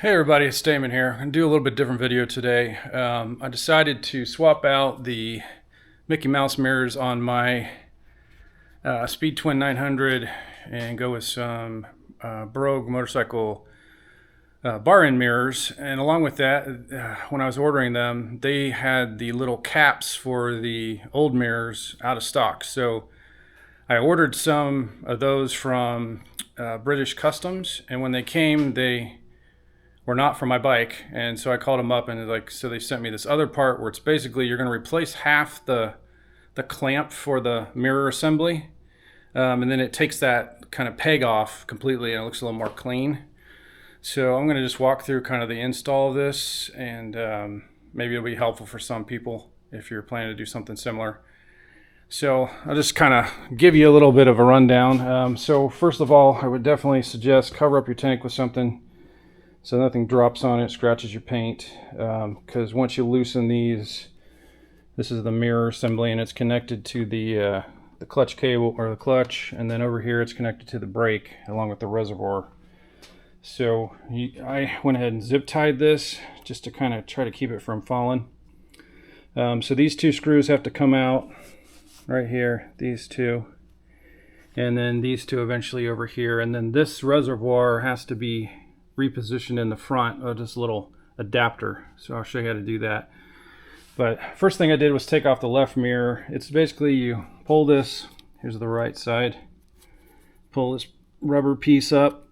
Hey everybody, it's Damon here. I'm going to do a little bit different video today. I decided to swap out the Mickey Mouse mirrors on my Speed Twin 900 and go with some Brogue Motorcycle bar end mirrors. And along with that, when I was ordering them, they had the little caps for the old mirrors out of stock. So I ordered some of those from British Customs, and when they came, they were not for my bike. And so I called them up, and so they sent me this other part where it's basically you're going to replace half the clamp for the mirror assembly, and then it takes that kind of peg off completely and it looks a little more clean. So I'm going to just walk through kind of the install of this, and maybe it'll be helpful for some people if you're planning to do something similar. So I'll just kind of give you a little bit of a rundown. So first of all, I would definitely suggest cover up your tank with something so nothing drops on it, scratches your paint, because once you loosen these, this is the mirror assembly and it's connected to the clutch cable, or the clutch, and then over here it's connected to the brake along with the reservoir. So I went ahead and zip tied this just to kind of try to keep it from falling. So these two screws have to come out right here, these two, and then these two eventually over here, and then this reservoir has to be repositioned in the front of this little adapter. So I'll show you how to do that. But first thing I did was take off the left mirror. It's basically you pull this, here's the right side, pull this rubber piece up,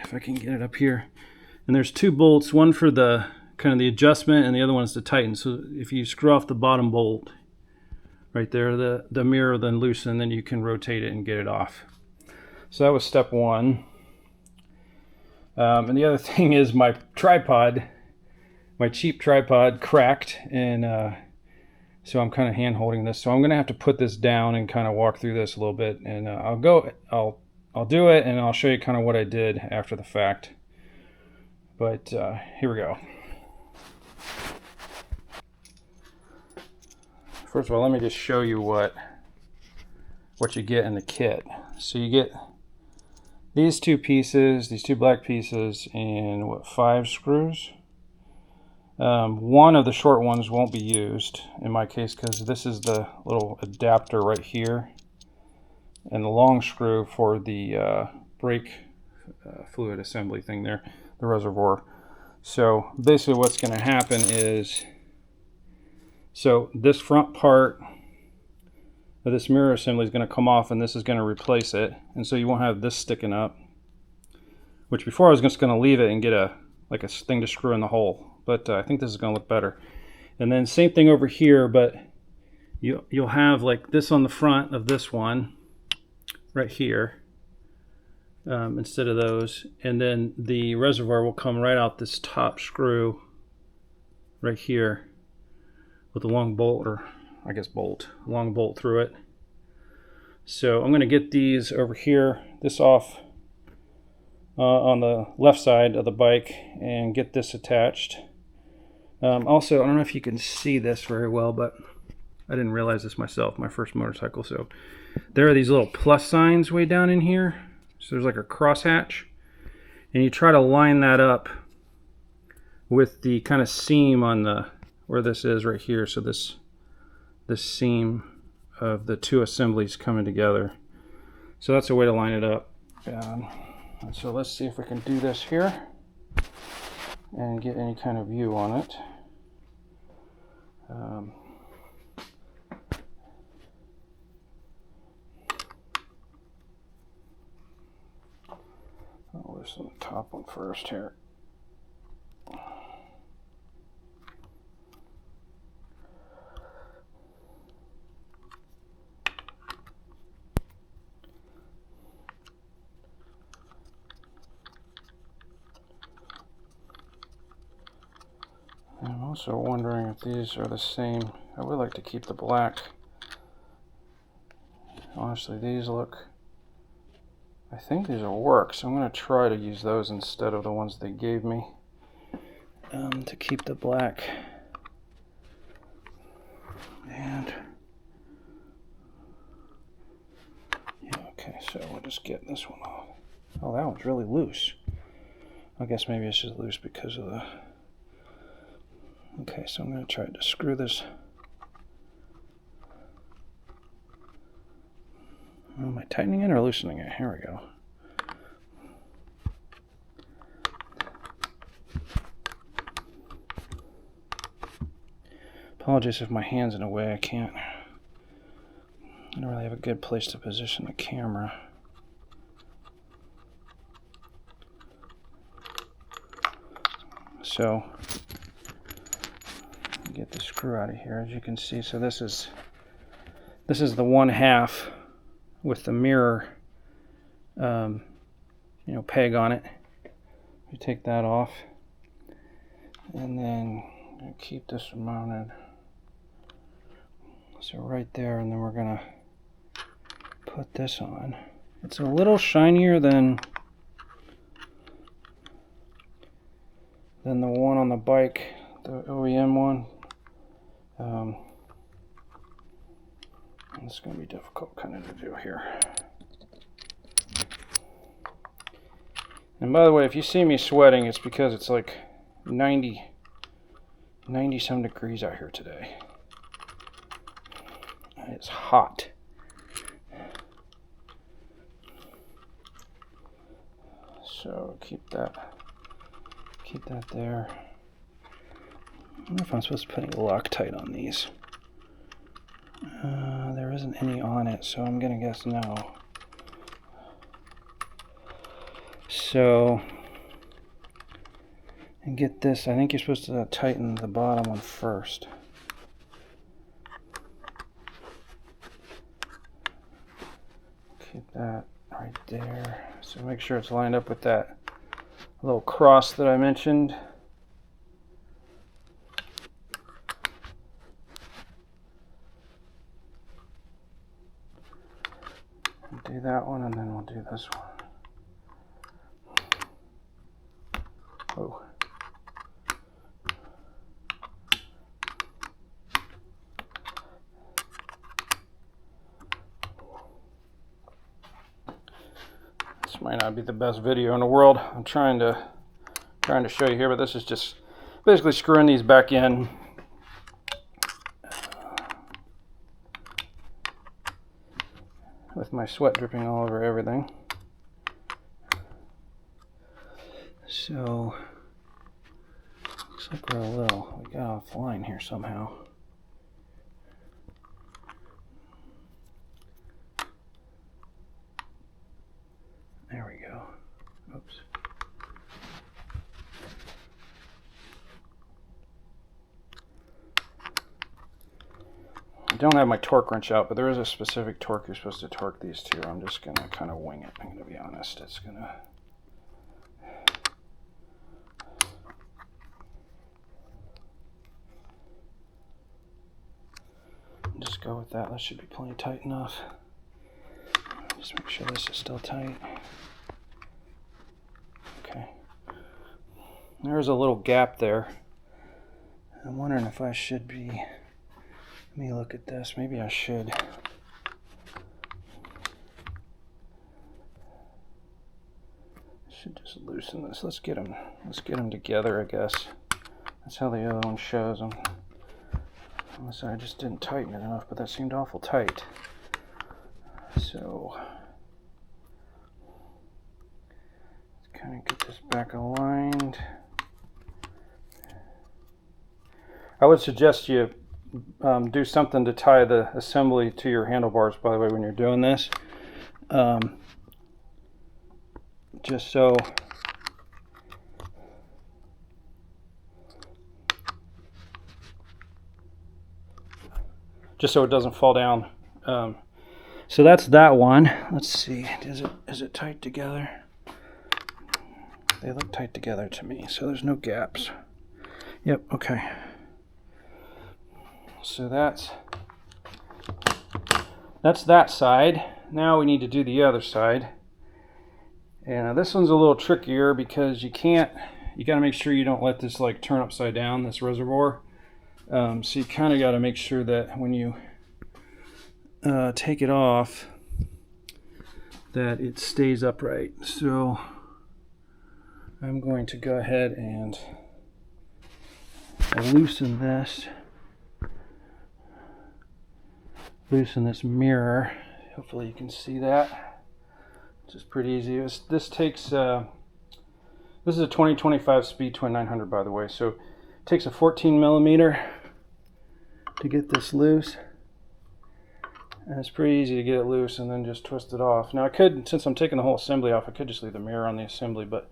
if I can get it up here, and there's two bolts, one for the kind of the adjustment and the other one is to tighten. So if you screw off the bottom bolt right there, the mirror will then loosen, then you can rotate it and get it off. So that was step one. And the other thing is my tripod, my cheap tripod, cracked, and so I'm kind of hand holding this. So I'm gonna have to put this down and kind of walk through this a little bit, and I'll do it, and I'll show you kind of what I did after the fact. But here we go. First of all, let me just show you what you get in the kit. So you get these two pieces, these two black pieces, and what, 5 screws? One of the short ones won't be used in my case because this is the little adapter right here, and the long screw for the brake fluid assembly thing there, the reservoir. So basically what's going to happen is, so this front part of this mirror assembly is going to come off, and this is going to replace it, and so you won't have this sticking up, which before I was just going to leave it and get a thing to screw in the hole, but I think this is going to look better. And then same thing over here, but you'll have like this on the front of this one right here, instead of those, and then the reservoir will come right out this top screw right here with a long bolt, or I guess bolt, long bolt through it. So I'm going to get these over here, this off on the left side of the bike, and get this attached. Also, I don't know if you can see this very well, but I didn't realize this myself, my first motorcycle. So there are these little plus signs way down in here. So there's like a crosshatch, and you try to line that up with the kind of seam on the, where this is right here. So this seam of the two assemblies coming together. So that's a way to line it up. So let's see if we can do this here and get any kind of view on it. I'll loosen the top one first here. I'm also wondering if these are the same. I would like to keep the black. Honestly, these look, I think these will work, so I'm going to try to use those instead of the ones they gave me, to keep the black. And yeah, okay, so we'll just get this one off. Oh, that one's really loose. I guess maybe it's just loose because of the... Okay, so I'm going to try to screw this. Am I tightening it or loosening it? Here we go. Apologies if my hand's in the way. I don't really have a good place to position the camera. So, get the screw out of here, as you can see. So this is the 1/2 with the mirror, peg on it. You take that off, and then keep this mounted. So right there, and then we're gonna put this on. It's a little shinier than the one on the bike, the OEM one. It's going to be difficult kind of to do here. And by the way, if you see me sweating, it's because it's like 90 some degrees out here today. It's hot. So keep that there. I don't know if I'm supposed to put any Loctite on these. There isn't any on it, so I'm gonna guess no. So, and get this, I think you're supposed to tighten the bottom one first. Keep that right there. So make sure it's lined up with that little cross that I mentioned. Do that one, and then we'll do this one. Oh. This might not be the best video in the world. I'm trying to show you here, but this is just basically screwing these back in. With my sweat dripping all over everything. So, looks like we got offline here somehow. There we go. Oops. I don't have my torque wrench out, but there is a specific torque you're supposed to torque these to. I'm just going to kind of wing it. I'm going to be honest. It's going to... Just go with that. That should be plenty tight enough. Just make sure this is still tight. Okay. There's a little gap there. I'm wondering if I should be... Let me look at this. Maybe I should. Should just loosen this. Let's get them together, I guess. That's how the other one shows them. Unless I just didn't tighten it enough, but that seemed awful tight. So let's kind of get this back aligned. I would suggest you do something to tie the assembly to your handlebars, by the way, when you're doing this. Just so it doesn't fall down. So that's that one. Let's see, is it tight together? They look tight together to me, so there's no gaps. Yep, okay. So that's that side. Now we need to do the other side. And this one's a little trickier because you got to make sure you don't let this like turn upside down, this reservoir. So you kind of got to make sure that when you take it off, that it stays upright. So I'm going to go ahead and loosen this mirror. Hopefully you can see that. It's just pretty easy. This takes this is a 2025 Speed Twin 900, by the way, so it takes a 14 millimeter to get this loose, and it's pretty easy to get it loose and then just twist it off. Now I could, since I'm taking the whole assembly off, I could just leave the mirror on the assembly, but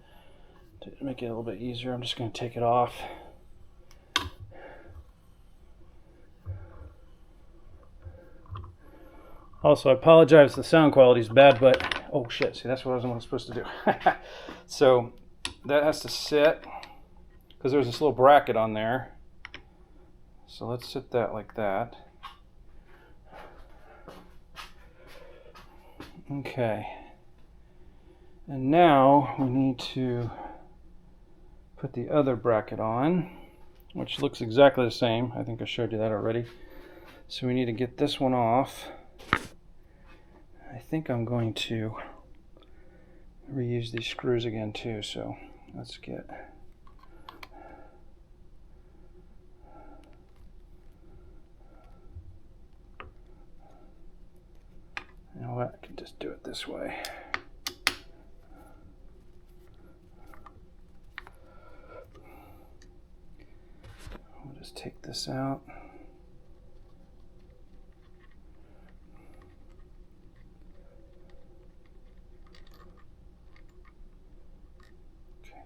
to make it a little bit easier, I'm just going to take it off. Also, I apologize if the sound quality is bad, but oh shit, see, that's what I was supposed to do. So that has to sit, because there's this little bracket on there. So let's sit that like that. Okay. And now we need to put the other bracket on, which looks exactly the same. I think I showed you that already. So we need to get this one off. I think I'm going to reuse these screws again too, so let's get... You know what, I can just do it this way. We'll just take this out.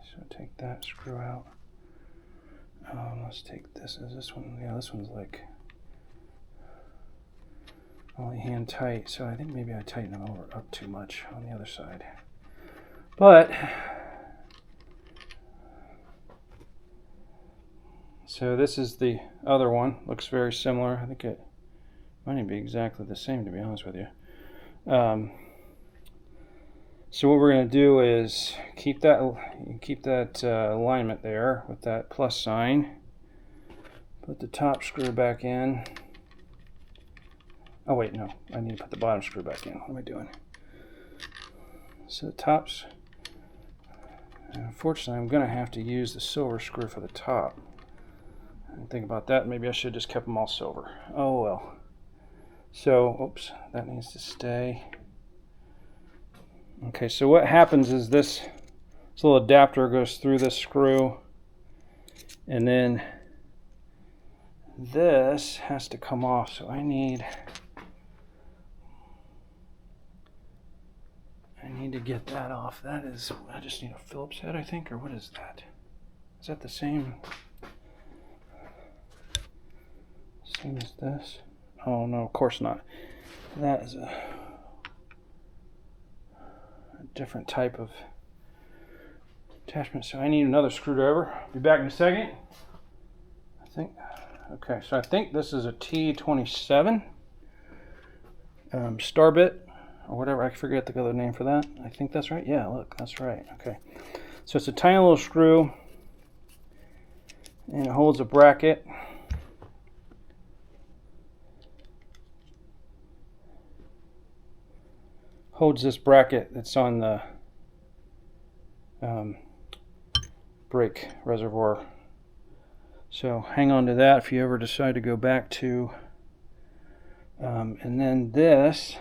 So take that screw out. Let's take this. Is this one? Yeah, this one's like only hand tight. So I think maybe I tighten them up too much on the other side. But so this is the other one. Looks very similar. I think it might even be exactly the same, to be honest with you. So what we're going to do is keep that alignment there with that plus sign. Put the top screw back in. Oh wait, no, I need to put the bottom screw back in. What am I doing? So the tops. Unfortunately, I'm going to have to use the silver screw for the top. I didn't think about that. Maybe I should have just kept them all silver. Oh well. So, oops, that needs to stay. Okay, so what happens is this little adapter goes through this screw, and then this has to come off. So I need to get that off. That is, I just need a Phillips head, I think, or what is that? Is that the same as this? Oh no, of course not. That is a different type of attachment, so I need another screwdriver. Be back in a second. I think, okay, so I think this is a T27 star bit or whatever. I forget the other name for that. I think that's right. Yeah, look, that's right. Okay, so it's a tiny little screw, and it holds a bracket. Holds this bracket that's on the brake reservoir. So hang on to that if you ever decide to go back to, and then this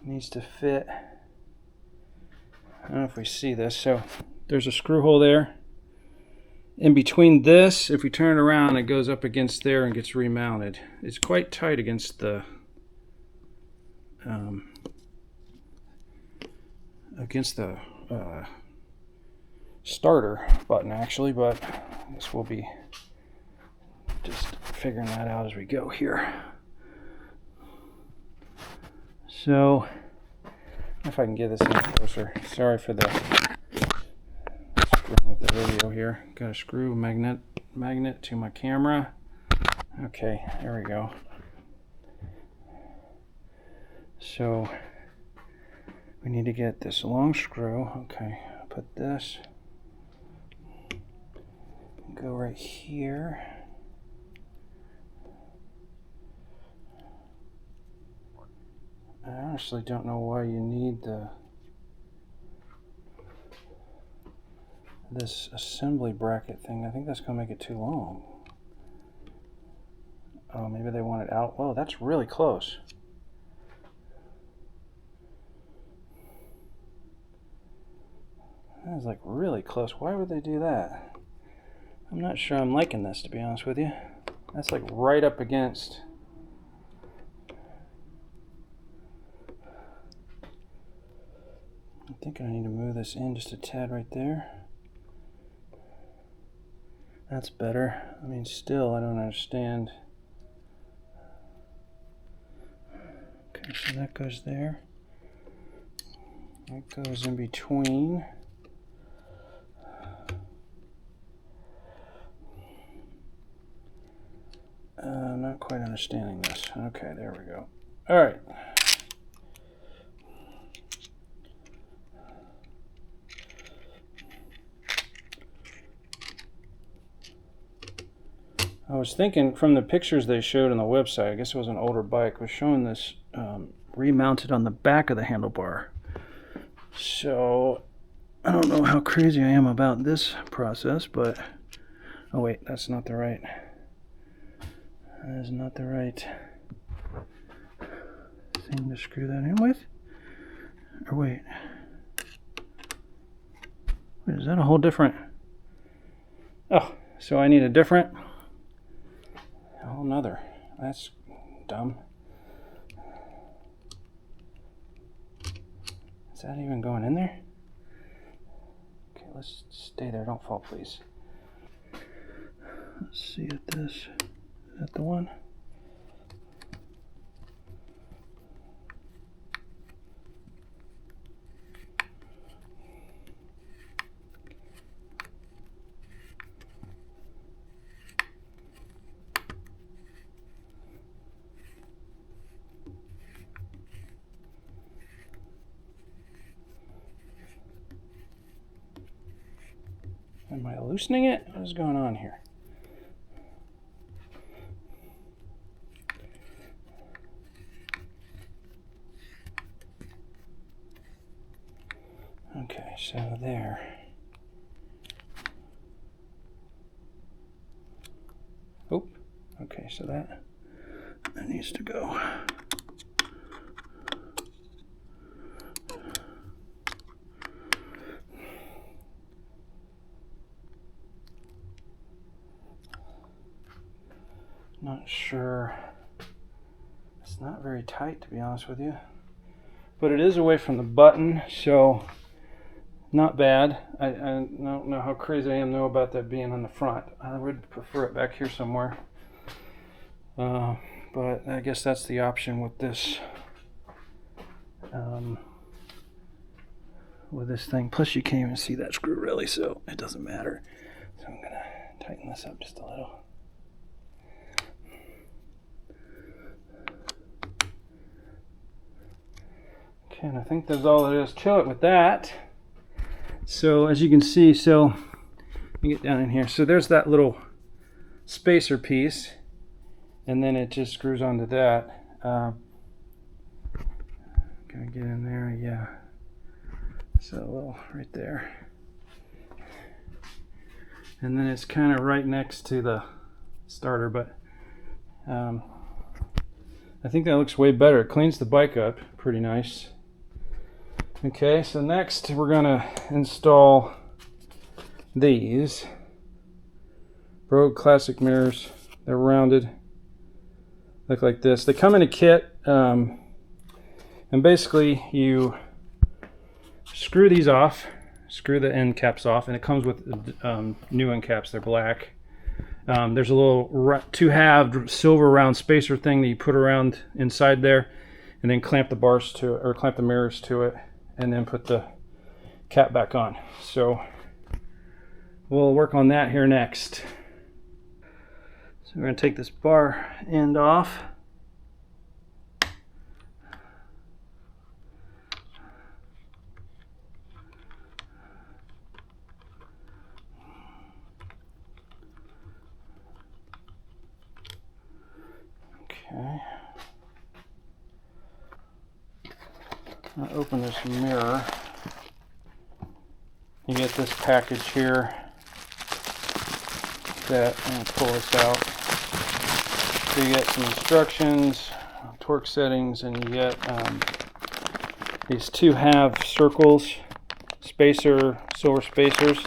needs to fit. I don't know if we see this. So there's a screw hole there. In between this, if we turn it around, it goes up against there and gets remounted. It's quite tight against the starter button, actually, but I guess we'll be just figuring that out as we go here. So, if I can get this in closer. Sorry for the screwing with the video here. Got a screw magnet to my camera. Okay, there we go. So we need to get this long screw. Okay, put this, go right here. I honestly don't know why you need the this assembly bracket thing. I think that's going to make it too long. Oh, maybe they want it out. Oh, that's really close. That is like really close. Why would they do that? I'm not sure I'm liking this, to be honest with you. That's like right up against. I think I need to move this in just a tad right there. That's better. I mean, still, I don't understand. Okay, so that goes there. That goes in between. I'm not quite understanding this. Okay, there we go. All right. I was thinking from the pictures they showed on the website, I guess it was an older bike, was showing this remounted on the back of the handlebar. So I don't know how crazy I am about this process, but oh wait, that's not the right. That is not the right thing to screw that in with. Or wait, is that a whole different? Oh, so I need a different. A whole nother. That's dumb. Is that even going in there? Okay, let's stay there. Don't fall, please. Let's see at this. Is that the one? Am I loosening it? What is going on here? Okay, so there. Oh, okay, so that needs to go. Not sure. It's not very tight, to be honest with you. But it is away from the button, so not bad. I don't know how crazy I am though about that being on the front. I would prefer it back here somewhere. But I guess that's the option with this thing. Plus you can't even see that screw really, so it doesn't matter. So I'm gonna tighten this up just a little. Okay, and I think that's all there is to it with that. So as you can see, so let me get down in here. So there's that little spacer piece, and then it just screws onto that. Can I get in there? Yeah. So a little right there. And then it's kind of right next to the starter, but I think that looks way better. It cleans the bike up pretty nice. Okay, so next we're gonna install these Brogue Classic mirrors. They're rounded, look like this. They come in a kit, and basically you screw these off, screw the end caps off, and it comes with new end caps. They're black. There's a little two-halved silver round spacer thing that you put around inside there, and then clamp the bars to it, or clamp the mirrors to it, and then put the cap back on. So we'll work on that here next. So we're going to take this bar end off. Okay. I'll open this mirror. you get this package here that, I'm going to pull this out. So you get some instructions, torque settings, and you get these 2-half circles, spacer, silver spacers,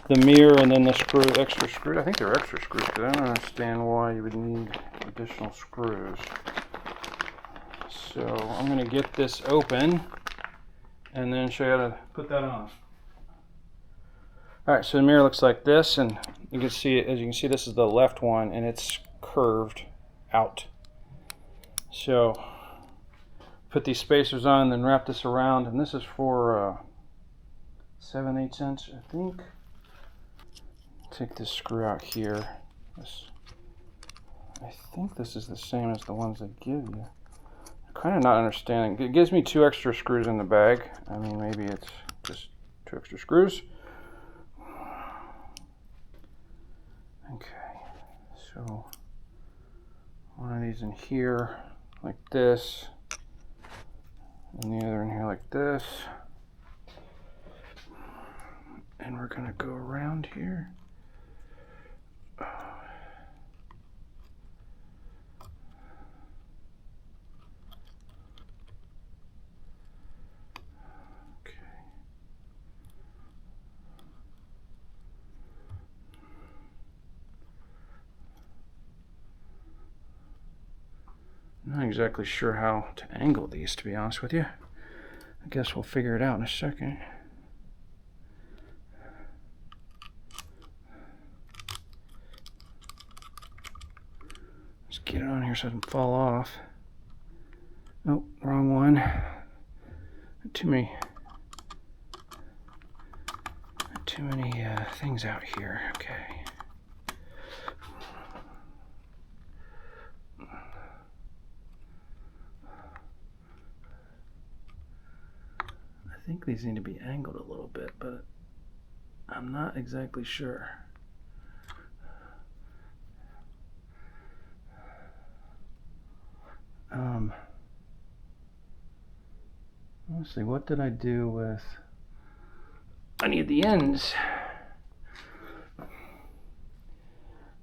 the mirror, and then the screw, extra screw. I think they're extra screws because I don't understand why you would need additional screws. So I'm going to get this open and then show you how to put that on. Alright, so the mirror looks like this, and you can see, as you can see, this is the left one, and it's curved out. So put these spacers on, then wrap this around, and this is for 7/8 inch, I think. Take this screw out here. I think this is the same as the ones they give you. I'm kind of not understanding. It gives me 2 extra screws in the bag. I mean, maybe it's just 2 extra screws. Okay, so one of these in here like this, and the other in here like this, and we're gonna go around here. Not exactly sure how to angle these, to be honest with you. I guess we'll figure it out in a second. Let's get it on here so it doesn't fall off. Oh, wrong one. Too many things out here. Okay. I think these need to be angled a little bit, but I'm not exactly sure. Let's see, what did I do with... I need the ends.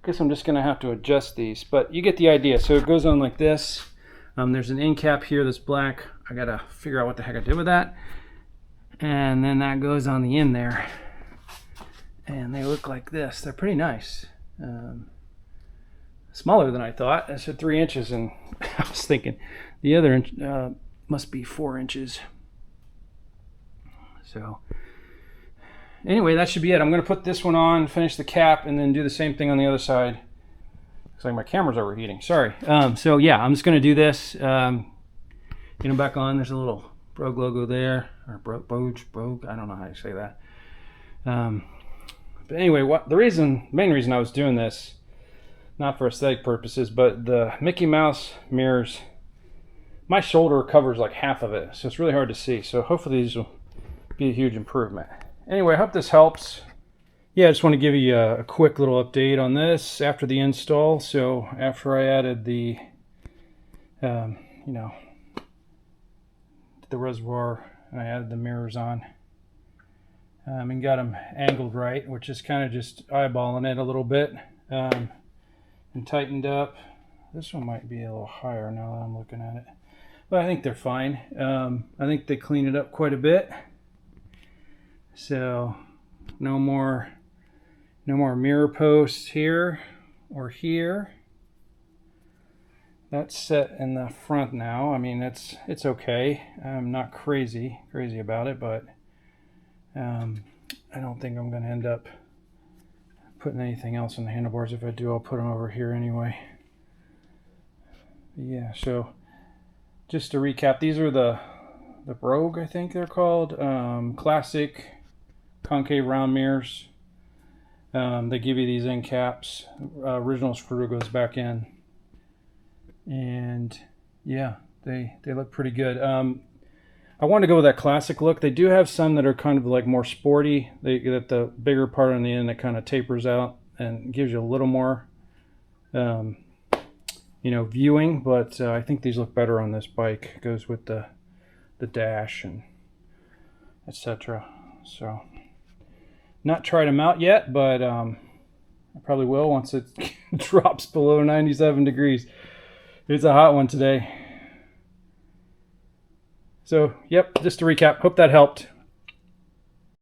Guess I'm just gonna have to adjust these, but you get the idea. So it goes on like this. There's an end cap here that's black. I gotta figure out what the heck I did with that. And then that goes on the end there, and they look like this. They're pretty nice. Smaller than I thought. I said 3 inches, and I was thinking the other inch must be 4 inches. So anyway, that should be it. I'm going to put this one on, finish the cap, and then do the same thing on the other side. Looks like my camera's overheating. Sorry. So yeah, I'm just going to do this. Get them back on. There's a little Brogue logo there, or Brogue. I don't know how you say that. But anyway, the main reason I was doing this, not for aesthetic purposes, but the Mickey Mouse mirrors, my shoulder covers like half of it, so it's really hard to see. So hopefully these will be a huge improvement. Anyway, I hope this helps. Yeah, I just want to give you a quick little update on this after the install. So after I added the, the reservoir, I added the mirrors on, and got them angled right, which is kind of just eyeballing it a little bit, and tightened up. This one might be a little higher now that I'm looking at it, but I think they're fine. I think they clean it up quite a bit. So no more mirror posts here or here. That's set in the front now. I mean, it's okay. I'm not crazy about it, but I don't think I'm going to end up putting anything else on the handlebars. If I do, I'll put them over here anyway. Yeah, so just to recap, these are the Brogue, I think they're called, Classic Concave round mirrors. They give you these end caps. Original screw goes back in. And yeah, they look pretty good. I want to go with that classic look. They do have some that are kind of like more sporty. They get the bigger part on the end that kind of tapers out and gives you a little more viewing, but I think these look better on this bike. It goes with the dash and etc. So Not tried them out yet, but I probably will once it drops below 97 degrees. It's a hot one today. So, yep, just to recap, hope that helped.